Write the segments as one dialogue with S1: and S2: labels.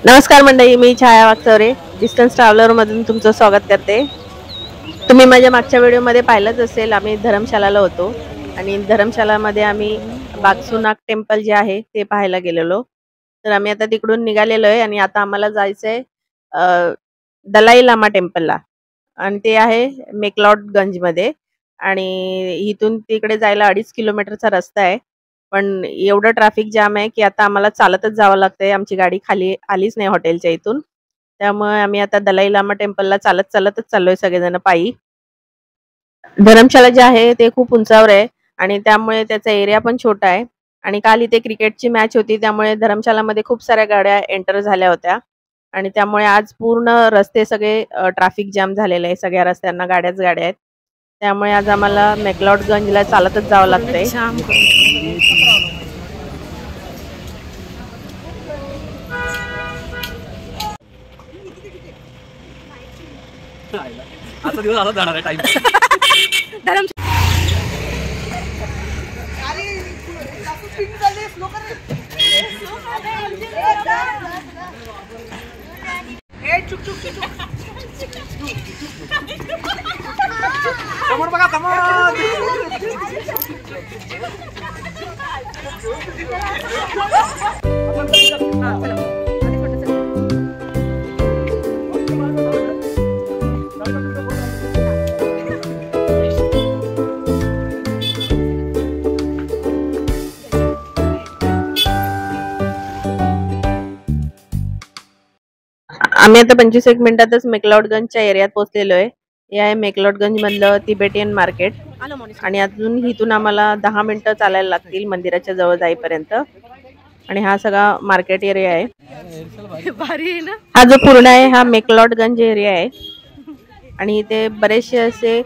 S1: नमस्कार मंडळी, मी छाया Waghchaure distance traveller मधून तुमचं स्वागत करते. तुम्ही माझ्या मागच्या व्हिडिओमध्ये पाहिलंच असेल, आम्ही धर्मशालाला होतो आणि धर्मशालामध्ये आम्ही बागसुनाग टेम्पल जे आहे ते पाहायला गेलेलो. तर आम्ही आता तिकडून निघालेलो आहे आणि आता आम्हाला जायचंय दलाई लामा टेम्पलला आणि ते आहे मेकलॉडगंजमध्ये आणि इथून तिकडे जायला 2.5 किलोमीटरचा रस्ता आहे. पण एवढं ट्रॅफिक जाम आहे की आता आम्हाला चालतच जावं लागतंय. आमची गाडी खाली आलीच नाही हॉटेलच्या इथून. त्यामुळे आम्ही आता दलाई लामा टेम्पलला चालतच चाललोय सगळेजण पायी. धरमशाला जे आहे ते खूप उंचावर आहे आणि त्यामुळे त्याचा एरिया पण छोटा आहे आणि काल इथे क्रिकेटची मॅच होती त्यामुळे धरमशालामध्ये खूप साऱ्या गाड्या एंटर झाल्या होत्या आणि त्यामुळे आज पूर्ण रस्ते सगळे ट्रॅफिक जाम झालेले आहे. सगळ्या रस्त्यांना गाड्याच गाड्या आहेत. त्यामुळे आज आम्हाला मेकलॉडगंजला चालतच जावं लागतंय.
S2: आता दिवस असा जाणार आहे टाइम. समोर बघा समोर.
S1: आम्ही आता 25 मिनिटातच मेकलॉडगंजच्या एरियात पोहोचलेलो आहे. हे आहे मेकलॉडगंज मधलं तिबेटियन मार्केट आणि अजून इथून आम्हाला 10 मिनिटं चालायला लागतील मंदिराच्या जवळ जाईपर्यंत. आणि हा सगळा मार्केट एरिया आहे. हा जो पूर्ण आहे हा मेकलॉडगंज एरिया आहे आणि इथे बरेचसे असे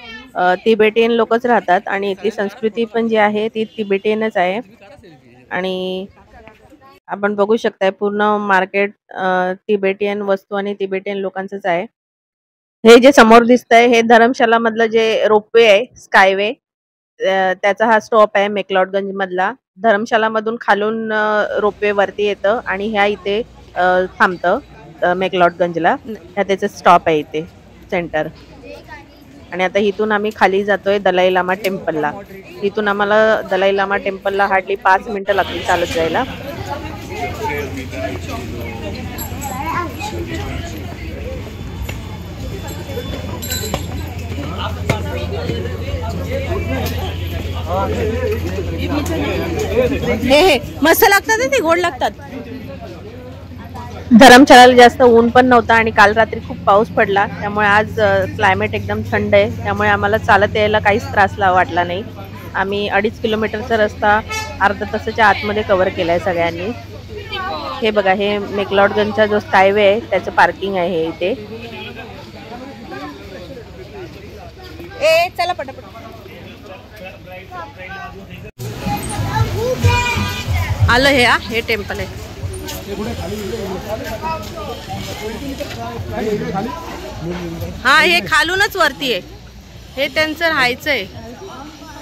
S1: तिबेटियन लोकच राहतात आणि इथली संस्कृती पण जी आहे ती तिबेटियनच आहे. आणि आपण बघू शकताय पूर्ण मार्केट तिबेटियन वस्तू आणि तिबेटियन लोकांचंच आहे. हे जे समोर दिसतंय हे धर्मशाला मधलं जे रोपवे आहे स्कायवे त्याचा हा स्टॉप आहे मेकलॉडगंज मधला. धर्मशाला मधून खालून रोपवे वरती येतं आणि ह्या इथे थांबतं मेकलॉडगंजला. ह्या त्याचं स्टॉप आहे इथे सेंटर. आणि आता इथून आम्ही खाली जातोय दलाई लामा टेम्पलला. इथून आम्हाला दलाई लामा टेम्पलला हार्डली 5 मिनिटं लागतील चालत जायला. मस्त लागतात ते गोड लागतात. धरमशालाला जास्त ऊन पण नव्हता आणि काल रात्री खूप पाऊस पडला त्यामुळे आज क्लायमेट एकदम थंड आहे. त्यामुळे आम्हाला चालत यायला काहीच त्रास वाटला नाही. आम्ही 2.5 किलोमीटरचा रस्ता अर्धा तासाच्या आतमध्ये कव्हर केलाय सगळ्यांनी. हे बघा हे मेकलॉडगंजचा जो स्कायवे आहे त्याचं पार्किंग आहे इथे. चला पटापट. आलं हे टेम्पल आहे. हा हे खालूनच वरती आहे. हे त्यांचं राहायचंय.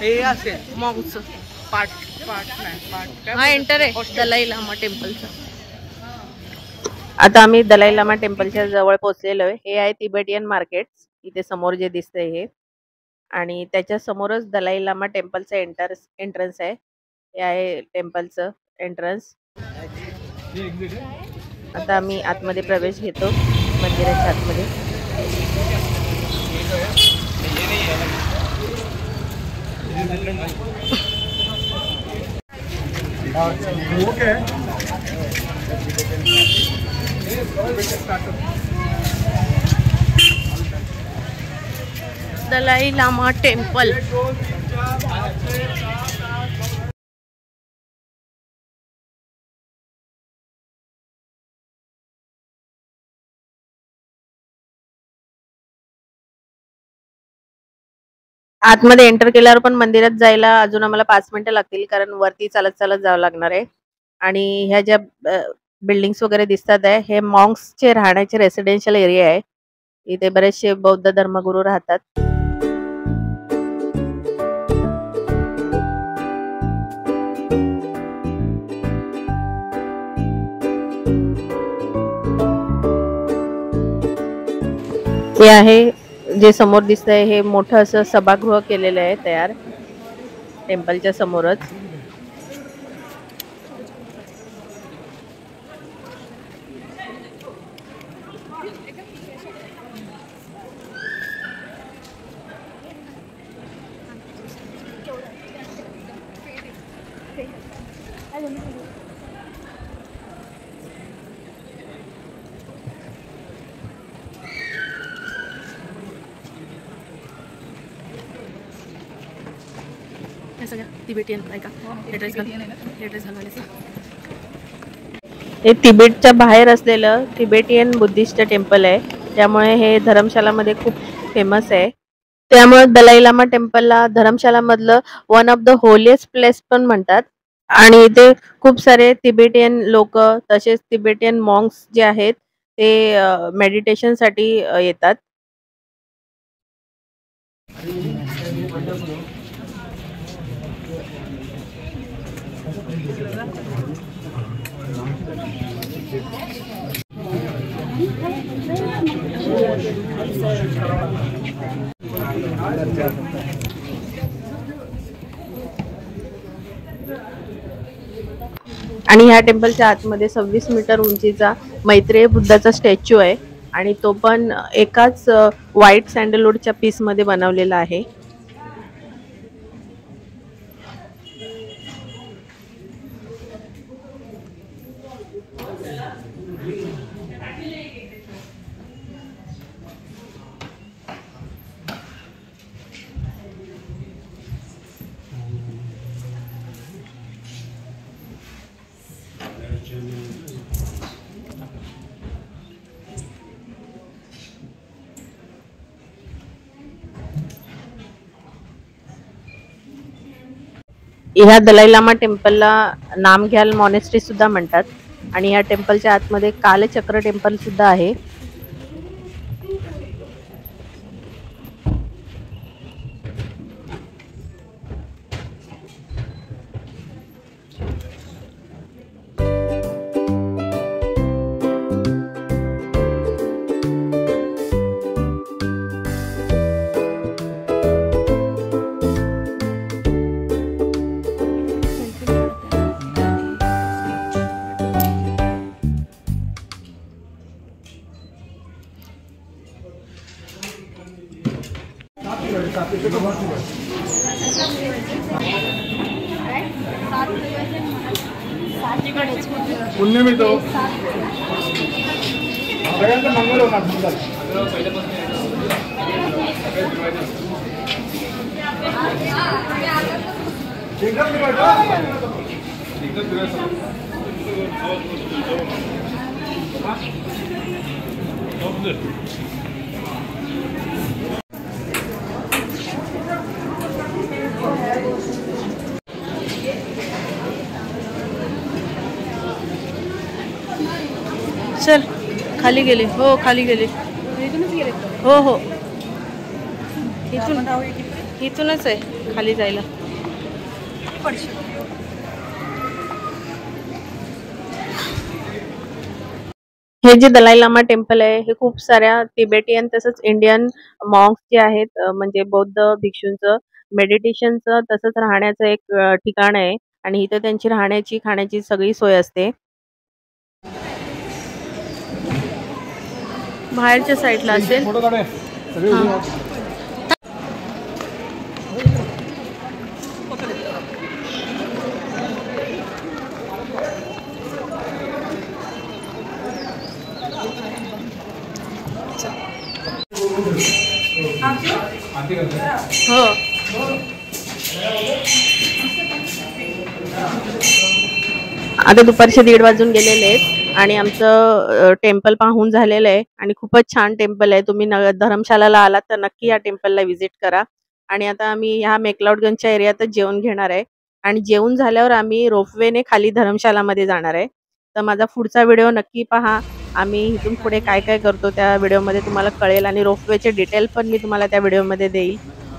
S2: हे असेल
S1: मॉंगचं
S2: पाठ
S1: हा एंटर आहे दलाई लामा टेम्पलचा. आता आम्ही दलाई लामा टेम्पलच्या जवळ पोहोचलेलो आहे. हे आहे तिबेटियन मार्केट. इथे समोर जे दिसतंय हे आणि त्याच्या समोरच दलाई लामा टेम्पलचं एंट्रन्स आहे. हे आहे टेम्पलचं एंट्रन्स. आता आम्ही आतमध्ये प्रवेश घेतो मंदिराच्या आतमध्ये. दलाई लामा टेम्पल. आतमध्ये एंटर केल्यावर पण मंदिरात जायला अजून आम्हाला 5 मिनिटं लागतील कारण वरती चालत जावं लागणार आहे. आणि ह्या ज्या बिल्डिंग्स वगैरे दिसतात आहे हे मॉंक्सचे राहण्याचे रेसिडेन्शियल एरिया आहे. इथे बरेचसे बौद्ध धर्मगुरू राहतात. हे आहे जे समोर दिसतंय हे मोठं असं सभागृह केलेलं आहे तयार टेम्पलच्या समोरच. हे तिबेटच्या बाहेर असलेलं तिबेटियन बुद्धिस्ट टेम्पल आहे, त्यामुळे हे धर्मशालामध्ये खूप फेमस आहे. त्यामुळे दलाई लामा टेम्पलला धर्मशाला मधलं one of the holiest place पण म्हणतात. आणि इथे खूप सारे तिबेटियन लोक तसेच तिबेटियन मॉन्क्स जे आहेत ते मेडिटेशन साठी येतात. आणि ह्या टेम्पलच्या आतमध्ये 26 मीटर उंचीचा मैत्रेय बुद्धाचा स्टॅच्यू आहे आणि तो पण एकाच व्हाईट सँडलवूडच्या पीस मध्ये बनवलेला आहे. ह्या दलाई लामा टेम्पलला नामग्याल मॉनेस्ट्री सुद्धा म्हणतात आणि या टेम्पलच्या आतमध्ये कालचक्र टेम्पल सुद्धा आहे.
S2: पुण्य मिळतो सगळ्यांचं मंगल होणार.
S1: चल खाली गेले. हो खाली गेले. हो हो इथूनच आहे खाली जायला. हे जे दलाई लामा टेम्पल आहे हे खूप साऱ्या तिबेटियन तसंच इंडियन मॉन्क्स जे आहेत म्हणजे बौद्ध भिक्षूंचं मेडिटेशनचं तसंच राहण्याचं एक ठिकाण आहे आणि इथं त्यांची राहण्याची खाण्याची सगळी सोय असते. बाहेरच्या साईडला असेल. हो आता दुपारचे 1:30 वाजून गेलेले आहेत आणि आमचं टेम्पल पाहून झालेलं आहे आणि खूपच छान टेम्पल आहे. तुम्ही धर्मशालाला आलात तर नक्की या टेम्पलला व्हिजिट करा. आणि आता आम्ही ह्या मेक्लाउडगंजच्या एरियातच जेवण घेणार आहे आणि जेवून झाल्यावर आम्ही रोपवेने खाली धर्मशालामध्ये जाणार आहे. तर माझा पुढचा व्हिडिओ नक्की पहा. आम्ही इथून पुढे काय काय करतो त्या व्हिडिओमध्ये तुम्हाला कळेल आणि रोपवेचे डिटेल पण मी तुम्हाला त्या व्हिडिओमध्ये देईल.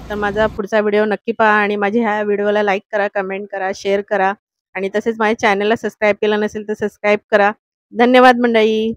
S1: तर माझा पुढचा व्हिडिओ नक्की पहा आणि माझ्या ह्या व्हिडिओला लाईक करा, कमेंट करा, शेअर करा आणि तसेच माझ्या चॅनलला सबस्क्राईब केलं नसेल तर सबस्क्राईब करा. धन्यवाद मंडळी.